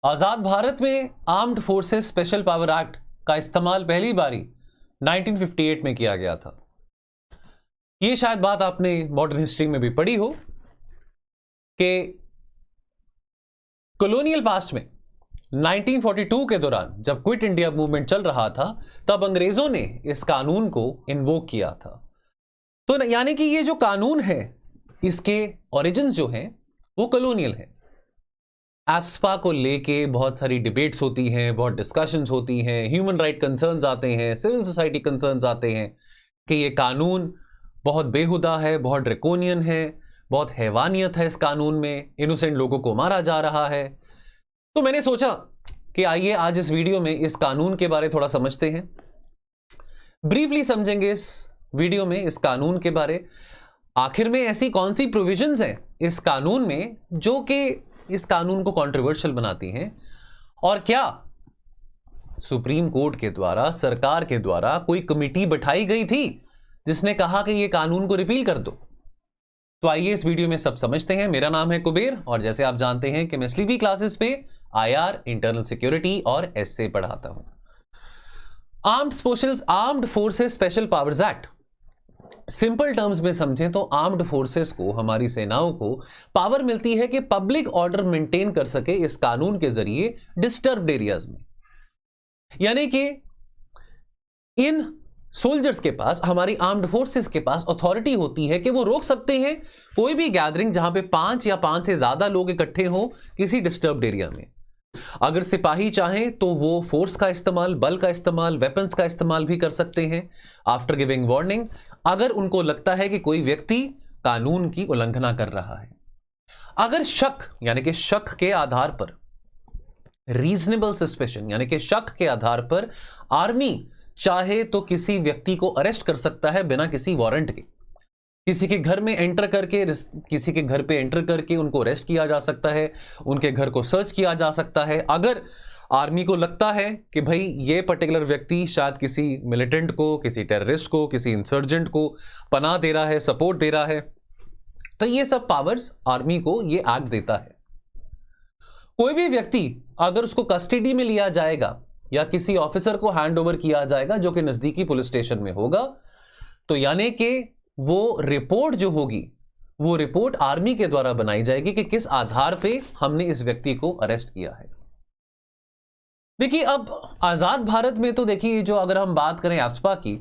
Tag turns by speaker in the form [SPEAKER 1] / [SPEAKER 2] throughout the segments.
[SPEAKER 1] आजाद भारत में armed forces special power act का इस्तेमाल पहली बारी 1958 में किया गया था। यह शायद बात आपने मॉडर्न हिस्ट्री में भी पढ़ी हो कि कॉलोनियल पास्ट में 1942 के दौरान जब क्विट इंडिया मूवमेंट चल रहा था तब अंग्रेजों ने इस कानून को इन्वोक किया था। तो यानी कि ये जो कानून है इसके ओरिजिन्स जो हैं वो कॉलोनियल है। एफ्स्पा को लेके बहुत सारी डिबेट्स होती हैं, बहुत डिस्कशंस होती हैं, ह्यूमन राइट कंसर्न्स आते हैं, सिविल सोसाइटी कंसर्न्स आते हैं कि ये कानून बहुत बेहुदा है, बहुत ड्रैकोनियन है, बहुत हैवानियत है इस कानून में, इनोसेंट लोगों को मारा जा रहा है। तो मैंने सोचा कि आइए आज इस वीडियो में इस कानून के बारे थोड़ा समझते हैं। ब्रीफली समझेंगे इस वीडियो में इस कानून के बारे। आखिर में ऐसी कौन सी प्रोविजंस हैं इस कानून में जो कि इस कानून को कंट्रोवर्शियल बनाती हैं, और क्या सुप्रीम कोर्ट के द्वारा, सरकार के द्वारा कोई कमेटी बैठाई गई थी जिसने कहा कि यह कानून को रिपील कर दो। तो आइए इस वीडियो में सब समझते हैं। मेरा नाम है कुबेर और जैसे आप जानते हैं कि मैं स्लीपी क्लासेस पे आईआर, इंटरनल सिक्योरिटी और एसए पढ़ाता हूं। Armed forces special powers act, simple terms में समझें तो आर्म्ड फोर्सेस को, हमारी सेनाओं को पावर मिलती है कि पब्लिक ऑर्डर मेंटेन कर सके इस कानून के जरिए डिस्टर्ब्ड एरियाज में। यानी कि इन सोल्जर्स के पास, हमारी आर्म्ड फोर्सेस के पास अथॉरिटी होती है कि वो रोक सकते हैं कोई भी गैदरिंग जहां पे 5 या 5 से ज्यादा लोग इकट्ठे हो किसी डिस्टर्ब्ड एरिया में। अगर सिपाही चाहें तो वो फोर्स का इस्तेमाल, बल का इस्तेमाल, वेपन्स का इस्तेमाल भी कर सकते हैं आफ्टर गिविंग वार्निंग, अगर उनको लगता है कि कोई व्यक्ति कानून की उल्लंघना कर रहा है। अगर शक, यानी कि शक के आधार पर, रीजनेबल सस्पेशन यानी कि शक के आधार पर आर्मी चाहे तो किसी व्यक्ति को अरेस्ट कर सकता है बिना किसी वारंट के। किसी के घर में एंटर करके, किसी के घर पे एंटर करके उनको अरेस्ट किया जा सकता है, उनके घर को सर्च किया जा सकता है। अगर आर्मी को लगता है कि भाई ये पर्टिकुलर व्यक्ति शायद किसी मिलिटेंट को, किसी टेररिस्ट को, किसी इंसर्जेंट को पनाह दे रहा है, सपोर्ट दे रहा है, तो ये सब पावर्स आर्मी को ये एक्ट देता है। कोई भी व्यक्ति अगर उसको कस्टडी में लिया जाएगा या किसी ऑफिसर को हैंड ओवर किया जाएगा जो कि नजदीकी पुलिस स्टेशन में होगा, तो यानी कि वो रिपोर्ट जो होगी वो रिपोर्ट आर्मी के द्वारा बनाई जाएगी कि किस आधार पे हमने इस व्यक्ति को अरेस्ट किया है। देखिए अब आजाद भारत में तो देखिए, जो अगर हम बात करें एफ्स्पा की,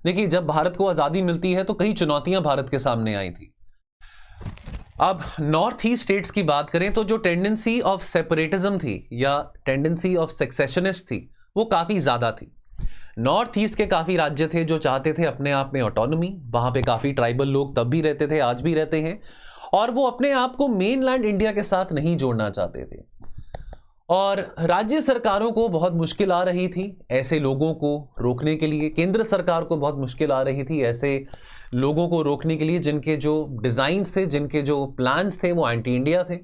[SPEAKER 1] देखिए जब भारत को आजादी मिलती है तो कई चुनौतियां भारत के सामने आई थी। अब नॉर्थ ईस्ट स्टेट्स की बात करें तो जो टेंडेंसी ऑफ सेपरेटिज्म थी या टेंडेंसी ऑफ सेक्सेशनिस्ट थी वो काफी ज्यादा थी। नॉर्थ ईस्ट के काफी राज्य थे जो चाहते थे अपने आप में ऑटोनॉमी, वहां पे काफी ट्राइबल लोग तब भी रहते थे, आज भी रहते हैं, और वो अपने आप को मेनलैंड इंडिया के साथ नहीं जोड़ना चाहते थे। और राज्य सरकारों को बहुत मुश्किल आ रही थी ऐसे लोगों को रोकने के लिए, केंद्र सरकार को बहुत मुश्किल आ रही थी ऐसे लोगों को रोकने के लिए जिनके जो डिजाइन्स थे, जिनके जो प्लान्स थे वो एंटी इंडिया थे।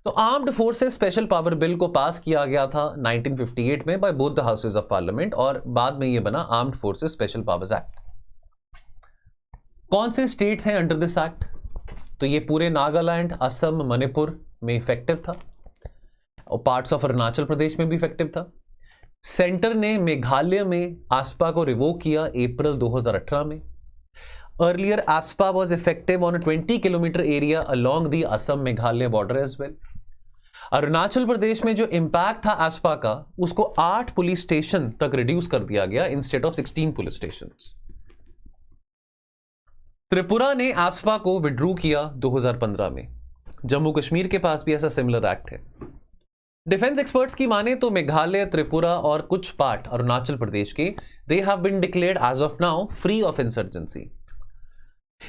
[SPEAKER 1] तो armed forces special power bill को पास किया गया था 1958 में by both the houses of parliament और बाद में ये बना armed forces special powers act. कौन से स्टेट्स हैं अंडर दिस एक्ट? तो ये पूरे नागालैंड, असम, मणिपुर में इफेक्टिव था और पार्ट्स ऑफ अरुणाचल प्रदेश में भी इफेक्टिव था। सेंटर ने मेघालय में एफ्स्पा को रिवोक किया अप्रैल 2018 में। Earlier AFSPA was effective on 20 kilometre area along the Assam Meghalaya border as well. Arunachal Pradesh में जो इंपैक्ट था एफ्स्पा का उसको 8 पुलिस स्टेशन तक रिड्यूस कर दिया गया instead of 16 police station. Tripura ने एफ्स्पा को विड्रू किया 2015 में। जम्मू कश्मीर के पास भी ऐसा सिमिलर एक्ट है। डिफेंस एक्सपर्ट्स की माने तो मेघालय, त्रिपुरा और कुछ पार्ट अरुणाचल प्रदेश के they have been declared as of now free of insurgency.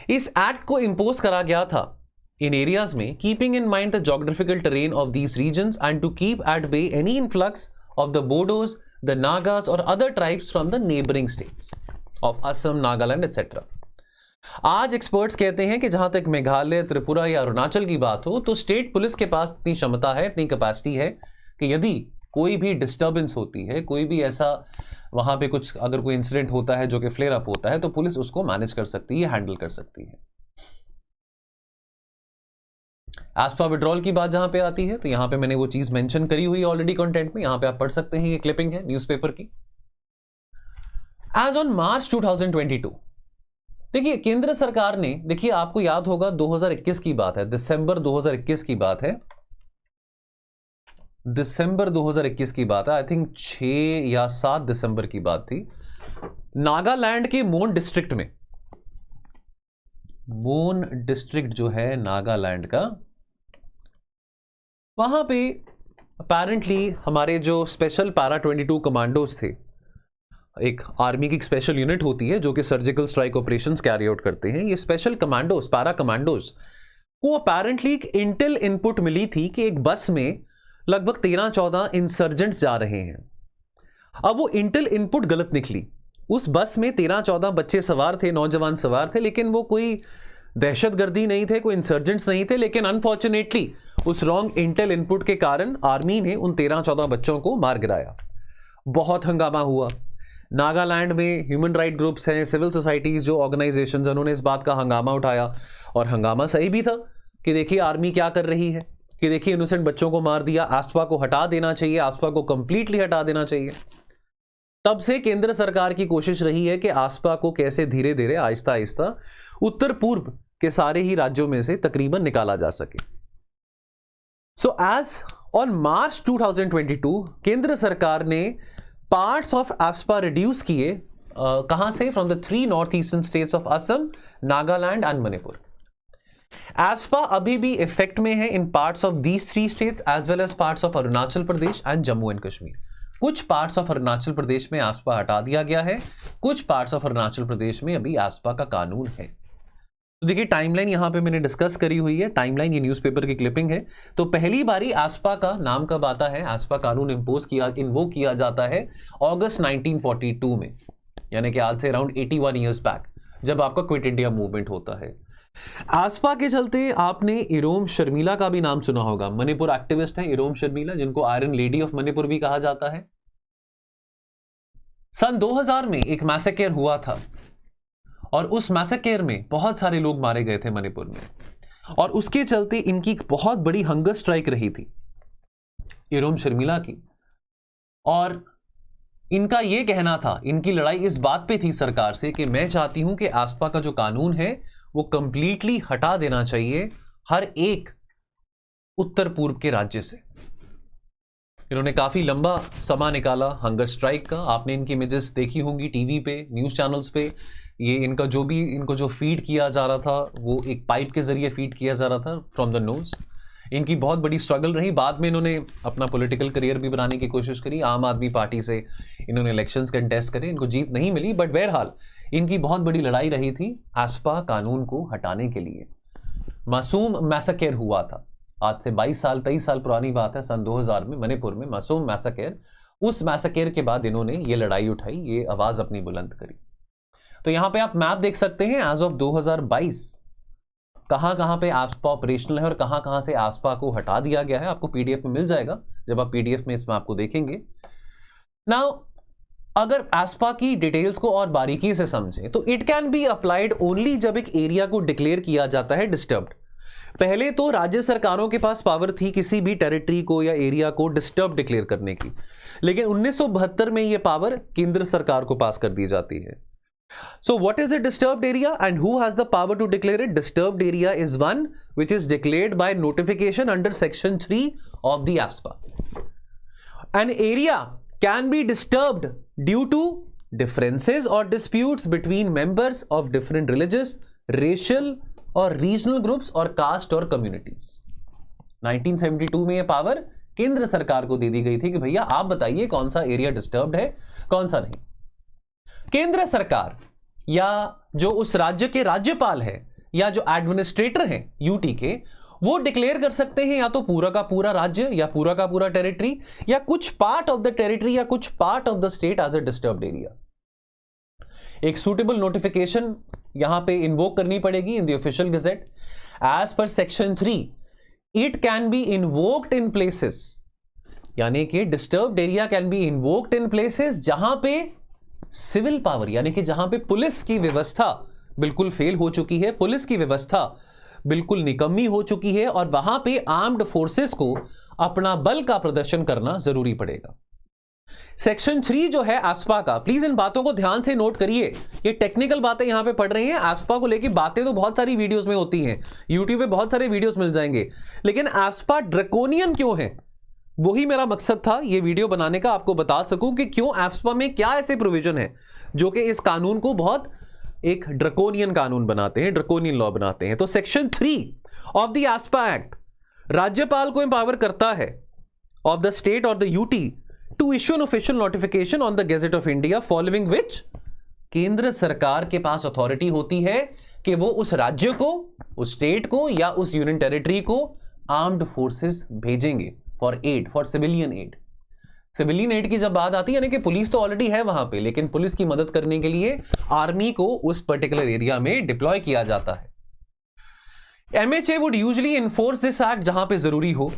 [SPEAKER 1] इस एक्ट को इंपोज करा गया था इन एरियाज में keeping in mind the geographical terrain of these regions and to keep at bay any influx of the Bodos, the Nagas और other tribes from the neighbouring states of Assam, Nagaland etcetera. आज experts कहते हैं कि जहां तक मेघालय, त्रिपुरा या अरुणाचल की बात हो तो स्टेट पुलिस के पास इतनी क्षमता है, इतनी कैपेसिटी है कि यदि कोई भी डिस्टर्बेंस होती है, कोई भी ऐसा वहां पे कुछ अगर कोई इंसिडेंट होता है जो कि फ्लेयर अप होता है तो पुलिस उसको मैनेज कर सकती है, हैंडल कर सकती है। एस्पा विड्रॉल की बात जहां पे आती है तो यहां पे मैंने वो चीज मेंशन करी हुई ऑलरेडी कंटेंट में, यहां पे आप पढ़ सकते हैं, ये क्लिपिंग है न्यूज़पेपर की। एज ऑन मार्च 2022, देखिए केंद्र सरकार ने, देखिए आपको याद होगा 2021 की बात है, दिसंबर 2021 की बात है, दिसंबर 2021 की बात है, आई थिंक 6 या 7 दिसंबर की बात थी। नागालैंड के मोन डिस्ट्रिक्ट में, मोन डिस्ट्रिक्ट जो है नागालैंड का, वहां पे अपेरेंटली हमारे जो स्पेशल पैरा 22 कमांडोज थे, एक आर्मी की स्पेशल यूनिट होती है जो कि surgical strike operations carry out करते हैं, ये स्पेशल कमांडोज, पैरा कमांडोज को अपेरेंटली एक इंटेल इनपुट मिली थी कि एक बस में लगभग 13-14 इंसर्जेंट्स जा रहे हैं। अब वो इंटेल इनपुट गलत निकली, उस बस में 13-14 बच्चे सवार थे, नौजवान सवार थे, लेकिन वो कोई दहशतगर्दी नहीं थे, कोई इंसर्जेंट्स नहीं थे, लेकिन अनफॉर्चुनेटली उस रॉन्ग इंटेल इनपुट के कारण आर्मी ने उन 13-14 बच्चों को मार गिराया। बहुत हंगामा हुआ नागालैंड में, ह्यूमन राइट ग्रुप्स हैं, सिविल सोसाइटीज जो ऑर्गेनाइजेशंस, उन्होंने इस बात का हंगामा उठाया, और हंगामा सही भी था कि देखिए आर्मी क्या कर रही है, कि देखिए इनोसेंट बच्चों को मार दिया, एस्पा को हटा देना चाहिए, एस्पा को कंप्लीटली हटा देना चाहिए। तब से केंद्र सरकार की कोशिश रही है कि एस्पा को कैसे धीरे धीरे आहिस्ता आहिस्ता उत्तर पूर्व के सारे ही राज्यों में से तकरीबन निकाला जा सके। सो एज ऑन मार्च 2022 केंद्र सरकार ने पार्ट्स ऑफ एस्पा रिड्यूस किए, कहां से, from the 3 north eastern states of Assam, Nagaland and Manipur. AFSPA अभी भी इफेक्ट में है in parts of these 3 states as well as parts of Arunachal Pradesh and Jammu and Kashmir. कुछ पार्ट्स ऑफ अरुणाचल प्रदेश में एस्पा हटा दिया गया है, कुछ पार्ट्स ऑफ अरुणाचल प्रदेश में अभी एस्पा का कानून है। तो देखिए टाइमलाइन यहां पे मैंने डिस्कस करी हुई है, टाइमलाइन ये न्यूज़पेपर की क्लिपिंग है। तो पहली बारी एस्पा का नाम कब आता है, एस्पा कानून इन्वोक किया जाता है अगस्त 1942 में, यानी कि आज से अराउंड 81 ईयर्स बैक, जब आपका क्विट इंडिया मूवमेंट होता है। एस्पा के चलते आपने इरोम शर्मिला का भी नाम सुना होगा, मणिपुर एक्टिविस्ट हैं इरोम शर्मिला, जिनको आयरन लेडी ऑफ मणिपुर भी कहा जाता है। सन 2000 में एक मैसेकेयर हुआ था, और उस मैसेकेयर में बहुत सारे लोग मारे गए थे मणिपुर में, और उसके चलते इनकी एक बहुत बड़ी हंगर स्ट्राइक रही थी इरोम शर्मिला की, और इनका यह कहना था, इनकी लड़ाई इस बात पे थी सरकार से कि मैं चाहती हूं कि एस्पा का जो कानून है वो कंप्लीटली हटा देना चाहिए हर एक उत्तर पूर्व के राज्य से। इन्होंने काफी लंबा समा निकाला हंगर स्ट्राइक का, आपने इनकी इमेजेस देखी होंगी टीवी पे, न्यूज चैनल्स पे। ये इनको जो फीड किया जा रहा था वो एक पाइप के जरिए फीड किया जा रहा था फ्रॉम द नोज। इनकी बहुत बड़ी स्ट्रगल रही, बाद में इन्होंने अपना पॉलिटिकल करियर भी बनाने की कोशिश करी, आम आदमी पार्टी से इन्होंने इलेक्शंस कंटेस्ट करे, इनको जीत नहीं मिली, बट बहरहाल इनकी बहुत बड़ी लड़ाई रही थी एस्पा कानून को हटाने के लिए। मासूम मैसेकेयर हुआ था, आज से 23 साल पुरानी बात है, सन 2000 में मणिपुर में मासूम मैसेकेयर। उस मैसेकेयर के बाद इन्होंने ये लड़ाई उठाई, ये आवाज अपनी बुलंद करी। तो यहां पे आप मैप देख सकते हैं एज ऑफ 2022 कहां पे एस्पा ऑपरेशनल है और कहां से एस्पा को हटा दिया गया है। आपको पीडीएफ में मिल जाएगा जब आप पीडीएफ में इस मैप को देखेंगे। नाउ अगर एस्पा की डिटेल्स को और बारीकी से समझें तो it can be applied only जब एक एरिया को डिक्लेयर किया जाता है डिस्टर्ब्ड। पहले तो राज्य सरकारों के पास पावर थी किसी भी टेरिटरी को या एरिया को डिस्टर्ब डिक्लेयर करने की, लेकिन 1972 में यह पावर केंद्र सरकार को पास कर दी जाती है। So what is a disturbed area and who has the power to declare it? Disturbed area is one which is declared by notification under section 3 of the ASPA. An area can be disturbed due to differences or disputes between members of different religious, racial or regional groups or caste or communities. 1972 में यह power केंद्र सरकार को दे दी गई थी कि भैया आप बताइए कौन सा एरिया डिस्टर्ब्ड है कौन सा नहीं। केंद्र सरकार या जो उस राज्य के राज्यपाल है या जो एडमिनिस्ट्रेटर हैं यूटी के, वो डिक्लेयर कर सकते हैं या तो पूरा का पूरा राज्य या पूरा का पूरा टेरिटरी या कुछ पार्ट ऑफ द टेरिटरी या कुछ part of the state as a disturbed area. एक सुटेबल नोटिफिकेशन यहां पे इन्वोक करनी पड़ेगी in the official gazette as per section 3। It can be invoked in places, यानी कि disturbed area can be invoked in places जहां पे civil power, यानी कि जहां पे पुलिस की व्यवस्था बिल्कुल फेल हो चुकी है, पुलिस की व्यवस्था बिल्कुल निकम्मी हो चुकी है और वहां पे आर्म्ड फोर्सेस को अपना बल का प्रदर्शन करना जरूरी पड़ेगा। सेक्शन 3 जो है एस्पा का, प्लीज इन बातों को ध्यान से नोट करिए, ये टेक्निकल बातें यहां पे पढ़ रही हैं। एस्पा को लेके बातें तो बहुत सारी वीडियोस में होती हैं, यूट्यूब पे बहुत सारे वीडियोस मिल जाएंगे, लेकिन एस्पा ड्रैकोनियन क्यों है, वही मेरा मकसद था ये वीडियो बनाने का, आपको बता सकूं कि क्यों एस्पा में क्या ऐसे प्रोविजन है जो कि इस कानून को बहुत एक ड्रैकोनियन कानून बनाते हैं, ड्रैकोनियन लॉ बनाते हैं। तो section 3 of the AFSPA act राज्यपाल को एम्पावर करता है ऑफ द स्टेट और the UT to issue an official notification on the gazette of India following which, केंद्र सरकार के पास अथॉरिटी होती है कि वो उस राज्य को, उस स्टेट को या उस यूनियन टेरिटरी को आर्म्ड फोर्सेस भेजेंगे for aid, for civilian aid. Civilian aid की जब बात आती है, यानी कि पुलिस तो ऑलरेडी है वहां पे, लेकिन पुलिस की मदद करने के लिए आर्मी को उस पर्टिकुलर एरिया में डिप्लॉय किया जाता है। MHA would usually enforce this act जहां पे जरूरी हो,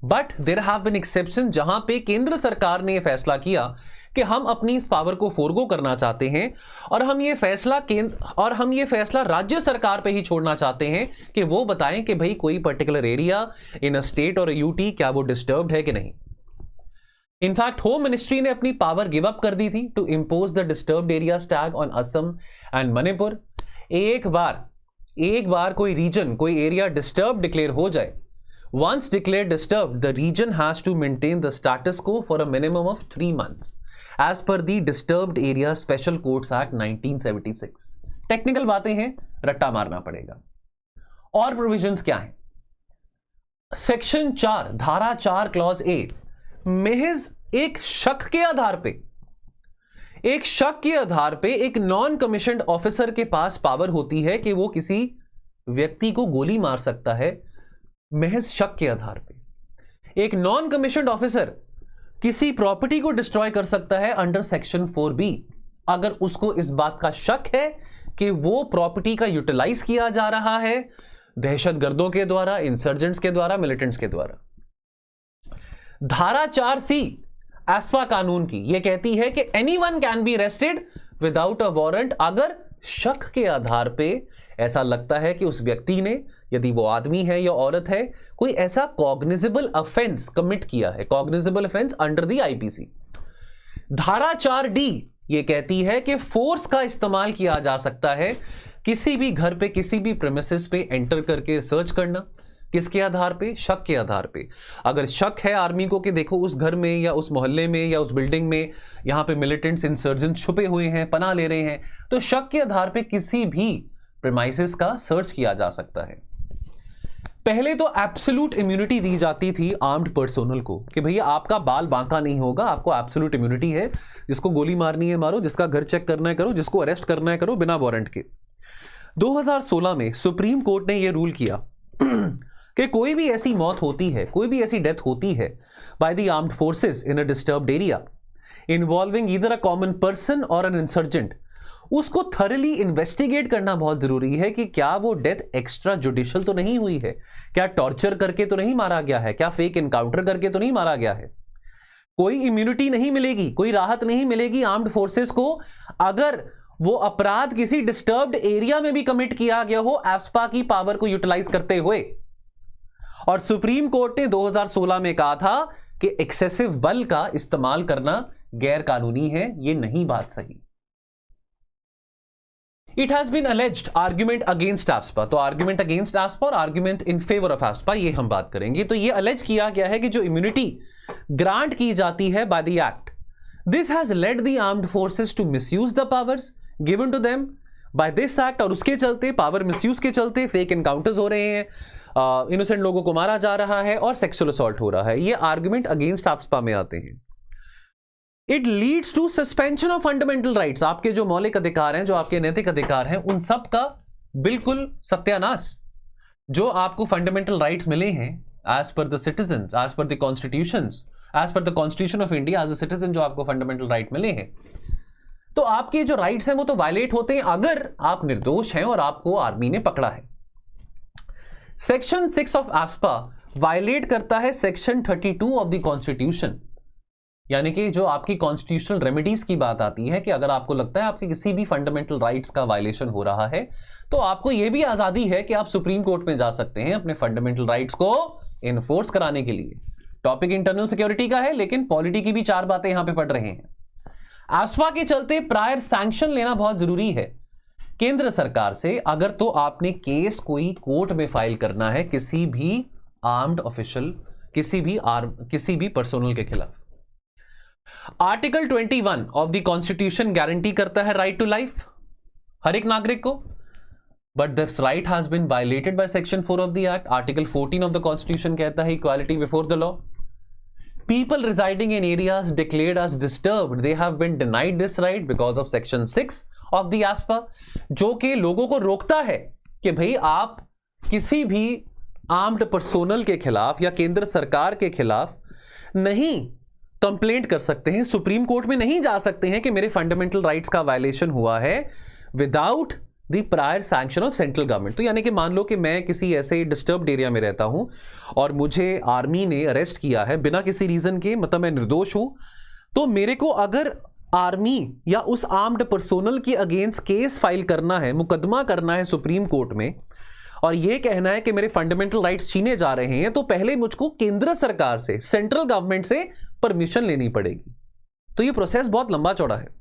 [SPEAKER 1] but there have been exception जहां पे केंद्र सरकार ने यह फैसला किया कि हम अपनी इस पावर को फोरगो करना चाहते हैं और हम ये फैसला राज्य सरकार पे ही छोड़ना चाहते हैं कि वो बताएं कि भाई कोई particular area in a state और यूटी क्या वो डिस्टर्ब्ड है कि नहीं। इनफैक्ट होम मिनिस्ट्री ने अपनी पावर गिव अप कर दी थी to impose the disturbed areas tag on Assam and Manipur. एक बार कोई रीजन, कोई एरिया डिस्टर्ब डिक्लेयर हो जाए, once declared disturbed, the region has to maintain the status quo for a minimum of 3 months as per the Disturbed Area Special Courts Act 1976। Technical बातें हैं, रट्टा मारना पड़ेगा। और प्रोविजंस क्या हैं? सेक्शन 4 धारा 4 क्लॉज ए, महज एक शक के आधार पे एक नॉन कमीशन्ड ऑफिसर के पास पावर होती है कि वो किसी व्यक्ति को गोली मार सकता है। महज शक के आधार पे एक नॉन कमीशन्ड ऑफिसर किसी प्रॉपर्टी को डिस्ट्रॉय कर सकता है अंडर सेक्शन 4B, अगर उसको इस बात का शक है कि वो प्रॉपर्टी का यूटिलाइज किया जा रहा है दहशतगर्दों के द्वारा, इंसर्जेंट्स के द्वारा, मिलिटेंट्स के द्वारा। धारा 4C एस्पा कानून की यह कहती है कि anyone can be arrested without a warrant, अगर शक के आधार पे ऐसा लगता है कि उस व्यक्ति ने, यदि वो आदमी है या औरत है, कोई ऐसा कॉग्निजेबल ऑफेंस कमिट किया है, cognizable offence under the IPC. धारा 4D ये कहती है कि फोर्स का इस्तेमाल किया जा सकता है किसी भी घर पे, किसी भी प्रेमिसेस पे एंटर करके सर्च करना। किसके आधार पे? शक के आधार पे। अगर शक है आर्मी को कि देखो उस घर में या उस मोहल्ले में या उस बिल्डिंग में यहां पे मिलिटेंट्स, इंसर्जेंट्स छुपे हुए हैं, पनाह ले रहे हैं, तो शक के आधार पे किसी भी प्रेमाइसेस का सर्च किया जा सकता है। पहले तो एब्सोल्यूट इम्यूनिटी दी जाती थी आर्म्ड पर्सोनल को कि भैया आपका बाल बांका नहीं होगा, आपको एब्सोल्यूट इम्यूनिटी है, जिसको गोली मारनी है मारो, जिसका घर चेक करना है करो, जिसको अरेस्ट करना है करो बिना वारंट के। 2016 में सुप्रीम कोर्ट ने यह रूल किया कि कोई भी ऐसी मौत होती है, कोई भी ऐसी डेथ होती है by the armed forces in a disturbed area involving either a common person और एन इंसर्जेंट, उसको थरली इन्वेस्टिगेट करना बहुत जरूरी है कि क्या वो डेथ एक्स्ट्रा जुडिशियल तो नहीं हुई है, क्या टॉर्चर करके तो नहीं मारा गया है, क्या फेक एनकाउंटर करके तो नहीं मारा गया है। कोई इम्यूनिटी नहीं मिलेगी, कोई राहत नहीं मिलेगी आर्म्ड फोर्सेस को अगर वो अपराध किसी डिस्टर्ब्ड एरिया में भी कमिट किया गया हो एस्पा की पावर को यूटिलाइज करते हुए। और सुप्रीम कोर्ट ने 2016 में कहा था कि एक्सेसिव बल का इस्तेमाल करना गैर कानूनी है, यह नहीं बात सही। It has been alleged argument against ASPA, तो argument against ASPA और argument in favor of ASPA ये हम बात करेंगे। तो ये allege किया गया है कि जो immunity grant की जाती है by the act, this has led the armed forces to misuse the powers given to them by this act, और उसके चलते, पावर मिसयूज के चलते फेक एनकाउंटर्स हो रहे हैं, इनोसेंट लोगों को मारा जा रहा है और सेक्सुअल असॉल्ट हो रहा है। ये आर्ग्यूमेंट अगेंस्ट ASPA में आते हैं। It leads to suspension of fundamental rights, आपके जो मौलिक अधिकार हैं, जो आपके नैतिक अधिकार हैं, उन सब का बिल्कुल सत्यानाश। जो आपको फंडामेंटल राइट्स मिले हैं as per the citizens, as per the constitutions, as per the constitution of India, as a citizen जो आपको फंडामेंटल राइट मिले हैं, तो आपके जो राइट्स हैं वो तो वायलेट होते हैं अगर आप निर्दोष हैं और आपको आर्मी ने पकड़ा है। सेक्शन 6 ऑफ ASPA वायलेट करता है सेक्शन 32 ऑफ द कॉन्स्टिट्यूशन। यानी कि जो आपकी कॉन्स्टिट्यूशनल रेमेडीज की बात आती है कि अगर आपको लगता है आपके किसी भी फंडामेंटल राइट्स का वायलेशन हो रहा है तो आपको यह भी आजादी है कि आप सुप्रीम कोर्ट में जा सकते हैं अपने फंडामेंटल राइट्स को इन्फोर्स कराने के लिए। टॉपिक इंटरनल सिक्योरिटी का है, लेकिन पॉलिटी की भी 4 बातें यहां पे पढ़ रहे हैं। एस्पा के चलते प्रायर सैंक्शन लेना बहुत जरूरी है केंद्र सरकार से, अगर तो आपने केस कोई कोर्ट में फाइल करना है किसी भी आर्म्ड ऑफिशियल, किसी भी पर्सनल के खिलाफ। Article 21 of the constitution guarantee करता है राइट टू लाइफ हर एक नागरिक को, but this right has been violated by section 4 of the act. Article 14 of the constitution कहता है equality before the law. People residing in areas declared as disturbed, they have been denied this right because of section 6 of the ASPA, जो कि लोगों को रोकता है कि भाई आप किसी भी आर्म्ड पर्सोनल के खिलाफ या केंद्र सरकार के खिलाफ नहीं कंप्लेंट कर सकते हैं, सुप्रीम कोर्ट में नहीं जा सकते हैं कि मेरे फंडामेंटल राइट्स का वायलेशन हुआ है without the prior sanction of central government. तो यानी कि मान लो कि मैं किसी ऐसे डिस्टर्ब्ड एरिया में रहता हूं और मुझे आर्मी ने अरेस्ट किया है बिना किसी रीजन के, मतलब मैं निर्दोष हूं, तो मेरे को अगर आर्मी या उस आर्म्ड पर्सोनल के अगेंस्ट केस फाइल करना है, मुकदमा करना है सुप्रीम कोर्ट में, और यह कहना है कि मेरे फंडामेंटल राइट्स छीने जा रहे हैं, तो पहले मुझको केंद्र सरकार से, सेंट्रल गवर्नमेंट से परमिशन लेनी पड़ेगी। तो यह प्रोसेस बहुत लंबा चौड़ा है।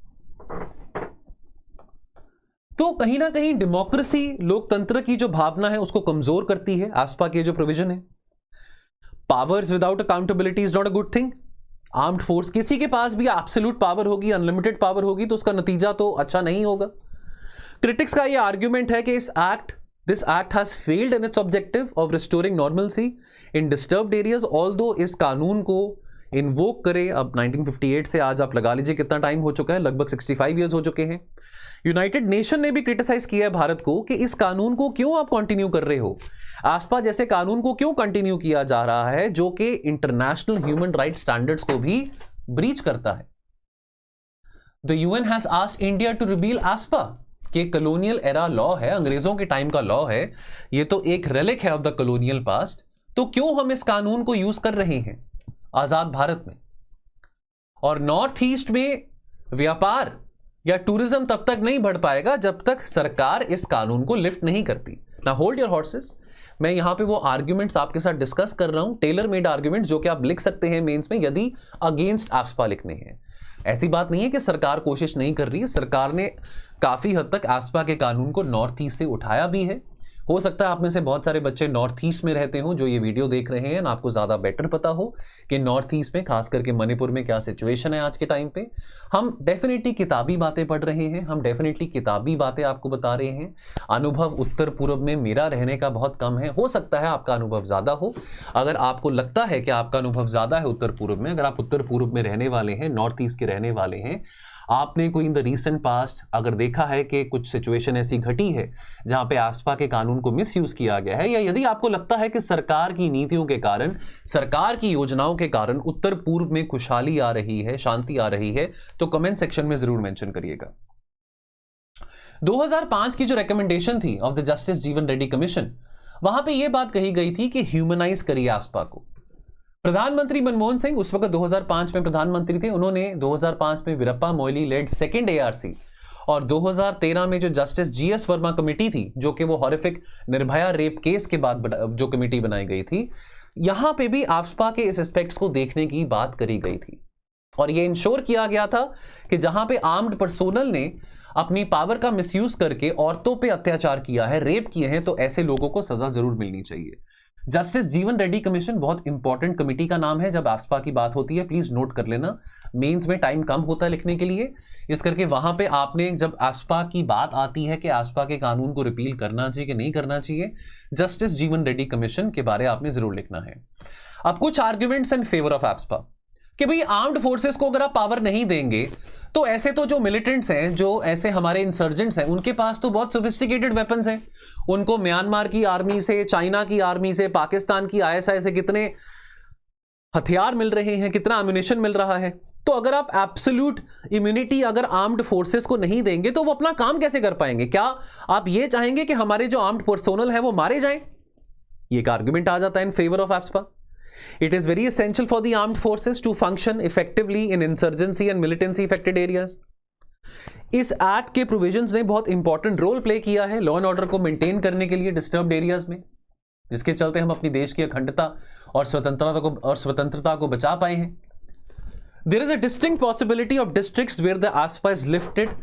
[SPEAKER 1] तो कहीं ना कहीं डेमोक्रेसी, लोकतंत्र की जो भावना है उसको कमजोर करती है एस्पा के जो प्रोविजन है। Powers without accountability is not a good thing. Armed force, किसी के पास भी एब्सोल्यूट पावर होगी, अनलिमिटेड पावर होगी, तो उसका नतीजा तो अच्छा नहीं होगा। क्रिटिक्स का यह आर्ग्यूमेंट है कि this act has failed in its objective of restoring normalcy in disturbed areas. Although इस कानून को इन्वोक करे, अब 1958 से आज आप लगा लीजिए कितना टाइम हो चुका है, लगभग 65 ईयर्स हो चुके हैं। यूनाइटेड नेशन ने भी क्रिटिसाइज किया है भारत को कि इस कानून को क्यों आप कंटिन्यू कर रहे हो, एस्पा जैसे कानून को क्यों कंटिन्यू किया जा रहा है जो कि इंटरनेशनल ह्यूमन राइट स्टैंडर्ड्स को भी ब्रीच करता है। The UN has asked India to repeal AFSPA, कि कॉलोनियल एरा लॉ है, अंग्रेजों के टाइम का लॉ है, ये तो एक रेलिक है ऑफ द कॉलोनियल पास्ट, तो क्यों हम इस कानून को यूज कर रहे हैं आजाद भारत में। और नॉर्थ ईस्ट में व्यापार या टूरिज्म तब तक नहीं बढ़ पाएगा जब तक सरकार इस कानून को लिफ्ट नहीं करती। ना होल्ड योर हॉर्सेस, मैं यहां पे वो आर्ग्यूमेंट्स आपके साथ डिस्कस कर रहा हूं, टेलर मेड आर्ग्यूमेंट्स जो कि आप लिख सकते हैं मेंस में यदि अगेंस्ट एस्पा लिखने हैं। ऐसी बात नहीं है कि सरकार कोशिश नहीं कर रही है, सरकार ने काफी हद तक एस्पा के कानून को नॉर्थ ईस्ट से उठाया भी है। हो सकता है आप में से बहुत सारे बच्चे नॉर्थ ईस्ट में रहते हो जो ये वीडियो देख रहे हैं, आपको ज़्यादा बेटर पता हो कि नॉर्थ ईस्ट में, खास करके मणिपुर में क्या सिचुएशन है आज के टाइम पे। हम डेफिनेटली किताबी बातें पढ़ रहे हैं, हम डेफिनेटली किताबी बातें आपको बता रहे हैं। अनुभव उत्तर पूर्व में मेरा रहने का बहुत कम है, हो सकता है आपका अनुभव ज़्यादा हो। अगर आपको लगता है कि आपका अनुभव ज़्यादा है उत्तर पूर्व में, अगर आप उत्तर पूर्व में रहने वाले हैं, नॉर्थ ईस्ट के रहने वाले हैं, आपने कोई इन द रीसेंट पास्ट अगर देखा है कि कुछ सिचुएशन ऐसी घटी है जहां पे एस्पा के कानून को मिसयूज किया गया है, या यदि आपको लगता है कि सरकार की नीतियों के कारण, सरकार की योजनाओं के कारण उत्तर पूर्व में खुशहाली आ रही है, शांति आ रही है, तो कमेंट सेक्शन में जरूर मेंशन करिएगा। 2005 की जो रिकमेंडेशन थी ऑफ द जस्टिस जीवन रेड्डी कमीशन, वहां पे यह बात कही गई थी कि ह्यूमनाइज करिए एस्पा को। प्रधानमंत्री मनमोहन सिंह उस वक्त 2005 में प्रधानमंत्री थे, उन्होंने 2005 में Veerappa Moily led second ARC और 2013 में जो जस्टिस जीएस वर्मा कमेटी थी, जो कि वो हॉरिफिक निर्भया रेप केस के बाद जो कमेटी बनाई गई थी, यहां पे भी एस्पा के इस एस्पेक्ट्स को देखने की बात करी गई थी। और ये इंश्योर किया गया था कि जहां पे आर्म्ड पर्सोनल ने अपनी पावर का मिसयूज करके औरतों पे अत्याचार किया है, रेप किए हैं, तो ऐसे लोगों को सजा जरूर मिलनी चाहिए। जस्टिस जीवन रेड्डी कमीशन बहुत इंपॉर्टेंट कमेटी का नाम है जब एस्पा की बात होती है, प्लीज नोट कर लेना। मेंस में टाइम कम होता है लिखने के लिए, इस करके वहां पे आपने जब एस्पा की बात आती है कि एस्पा के कानून को रिपील करना चाहिए कि नहीं करना चाहिए, जस्टिस जीवन रेड्डी कमीशन के बारे आपने जरूर लिखना है। अब कुछ आर्ग्यूमेंट्स इन फेवर ऑफ एस्पा कि भाई आर्म्ड फोर्सेस को अगर आप पावर नहीं देंगे तो ऐसे तो जो मिलिटेंट्स हैं, जो ऐसे हमारे इंसर्जेंट्स हैं, उनके पास तो बहुत सोफिस्टिकेटेड वेपन्स हैं। उनको म्यांमार की आर्मी से, चाइना की आर्मी से, पाकिस्तान की आईएसआई से कितने हथियार मिल रहे हैं, कितना एम्युनिशन मिल रहा है। तो अगर आप एब्सोल्यूट इम्यूनिटी अगर आर्म्ड फोर्सेस को नहीं देंगे तो वो अपना काम कैसे कर पाएंगे? क्या आप ये चाहेंगे कि हमारे जो आर्म्ड पर्सोनल है वो मारे जाएं? ये एक आर्गुमेंट आ जाता है in favour of AFSPA. It is very essential for the armed forces to function effectively in insurgency and militancy affected areas. इस एक्ट के प्रोविजंस ने बहुत इंपॉर्टेंट रोल प्ले किया है लॉ एंड ऑर्डर को मेंटेन करने के लिए डिस्टर्ब्ड एरियाज में, जिसके चलते हम अपनी देश की अखंडता और स्वतंत्रता को बचा पाए हैं. There is a distinct possibility of districts where the ASPA is lifted.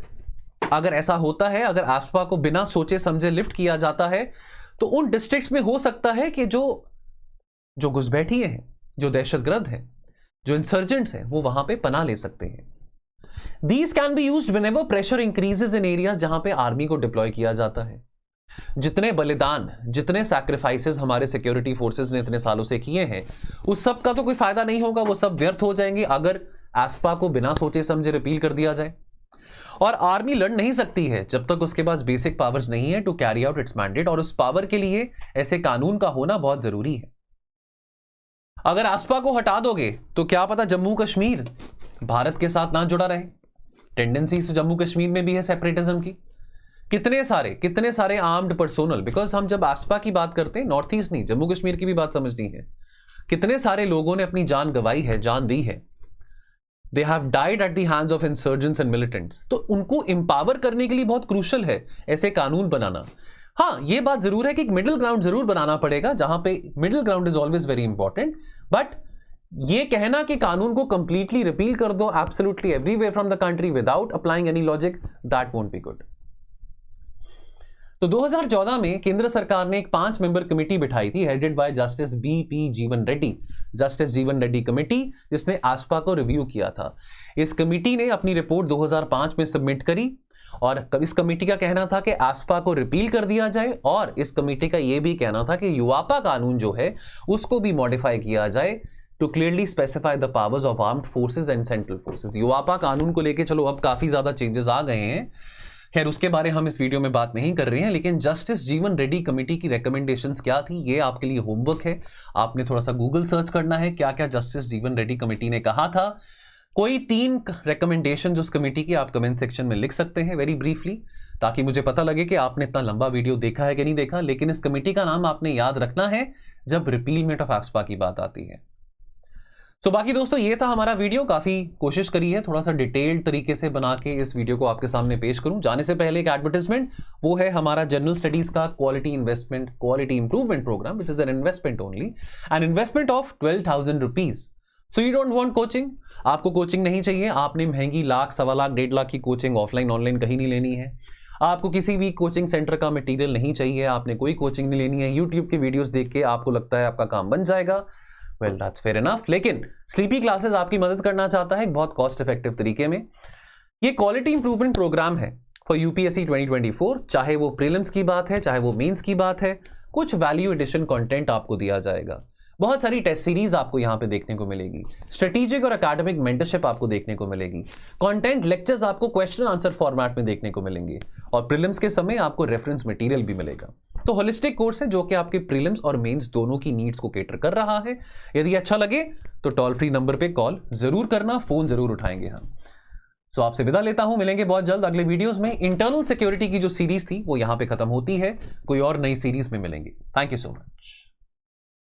[SPEAKER 1] अगर ऐसा होता है, अगर ASPA को बिना सोचे समझे लिफ्ट किया जाता है, तो उन डिस्ट्रिक्ट्स में हो सकता है कि जो घुसपैठिए हैं, जो दहशतगर्द हैं, जो इंसर्जेंट्स हैं, वो वहां पे पनाह ले सकते हैं. These can be used whenever pressure increases in areas जहां पे आर्मी को डिप्लॉय किया जाता है. जितने बलिदान, जितने सैक्रिफाइसेस हमारे सिक्योरिटी फोर्सेस ने इतने सालों से किए हैं, उस सब का तो कोई फायदा नहीं होगा, वो सब व्यर्थ हो जाएंगे अगर एस्पा को बिना सोचे समझे रिपील कर दिया जाए. और आर्मी लड़ नहीं सकती है जब तक उसके पास बेसिक पावर्स नहीं है to carry out its mandate, और उस पावर के लिए ऐसे कानून का होना बहुत जरूरी है. अगर एस्पा को हटा दोगे तो क्या पता जम्मू कश्मीर भारत के साथ ना जुड़ा रहे. टेंडेंसीज जम्मू कश्मीर में भी है सेपरेटिज्म की. कितने सारे आर्म्ड पर्सोनल, बिकॉज हम जब एस्पा की बात करते हैं नॉर्थ ईस्ट नहीं, जम्मू कश्मीर की भी बात समझनी है. कितने सारे लोगों ने अपनी जान गंवाई है, जान दी है. They have died at the hands of insurgents and militants. तो उनको empower करने के लिए बहुत क्रूशल है ऐसे कानून बनाना. हाँ, ये बात जरूर है कि एक मिडिल ग्राउंड जरूर बनाना पड़ेगा, जहां पे middle ground is always very important. But ये कहना कि कानून को कंप्लीटली रिपील कर दो absolutely everywhere from the country without applying any logic, that won't be good. तो 2014 में केंद्र सरकार ने एक 5 मेंबर कमेटी बिठाई थी हेडेड बाय जस्टिस बीपी जीवन रेड्डी, जस्टिस जीवन रेड्डी कमेटी, जिसने एस्पा को रिव्यू किया था. इस कमेटी ने अपनी रिपोर्ट 2005 में सबमिट करी और इस कमेटी का कहना था कि एस्पा को रिपील कर दिया जाए, और इस कमेटी का यह भी कहना था कि युवापा कानून जो है उसको भी मॉडिफाई किया जाए to clearly specify the powers of armed forces and central forces. UAPA कानून को लेकर चलो अब काफी ज्यादा चेंजेस आ गए हैं, खैर उसके बारे हम इस वीडियो में बात नहीं कर रहे हैं. लेकिन जस्टिस जीवन रेड्डी कमेटी की रिकमेंडेशंस क्या थी, ये आपके लिए होमवर्क है. आपने थोड़ा सा गूगल सर्च करना है क्या क्या जस्टिस जीवन रेड्डी कमेटी ने कहा था. कोई 3 रिकमेंडेशन उस कमेटी की आप कमेंट सेक्शन में लिख सकते हैं वेरी ब्रीफली, ताकि मुझे पता लगे कि आपने इतना लंबा वीडियो देखा है कि नहीं देखा. लेकिन इस कमेटी का नाम आपने याद रखना है जब रिपीलमेंट ऑफ एस्पा की बात आती है. तो बाकी दोस्तों ये था हमारा वीडियो. काफी कोशिश करी है थोड़ा सा डिटेल्ड तरीके से बना के इस वीडियो को आपके सामने पेश करूं. जाने से पहले एक एडवर्टाइजमेंट, वो है हमारा जनरल स्टडीज का quality investment, quality improvement programme, which is an investment only, an investment of 12,000 rupees. So you don't want coaching, आपको कोचिंग नहीं चाहिए, आपने महंगी लाख, 1.25 लाख, 1.5 लाख की कोचिंग ऑफलाइन ऑनलाइन कहीं नहीं लेनी है. आपको किसी भी कोचिंग सेंटर का मटेरियल नहीं चाहिए, आपने कोई कोचिंग नहीं लेनी है. यूट्यूब के वीडियोस देख के आपको लगता है आपका काम बन जाएगा, वेल दैट्स फेयर इनफ. लेकिन स्लीपी क्लासेस आपकी मदद करना चाहता है एक बहुत कॉस्ट इफेक्टिव तरीके में. ये क्वालिटी इंप्रूवमेंट प्रोग्राम है फॉर यूपीएससी 2024. चाहे वो प्रीलिम्स की बात है, चाहे वो मेंस की बात है, कुछ वैल्यू एडिशन कंटेंट आपको दिया जाएगा. बहुत सारी टेस्ट सीरीज आपको यहां पे देखने को मिलेगी, स्ट्रेटेजिक और एकेडमिक मेंटरशिप आपको देखने को मिलेगी, कंटेंट लेक्चर्स आपको क्वेश्चन आंसर फॉर्मेट में देखने को मिलेंगे, और प्रीलिम्स के समय आपको रेफरेंस मटेरियल भी मिलेगा. तो होलिस्टिक कोर्स है जो कि आपके प्रीलिम्स और मेंस दोनों की नीड्स को केटर कर रहा है. यदि अच्छा लगे तो टोल फ्री नंबर पे कॉल जरूर करना, फोन जरूर उठाएंगे हम. सो आपसे विदा लेता हूं, मिलेंगे बहुत जल्द अगले वीडियोस में. इंटरनल सिक्योरिटी की जो सीरीज थी वो यहां पे खत्म होती है, कोई और नई सीरीज में मिलेंगे. Thank you so much.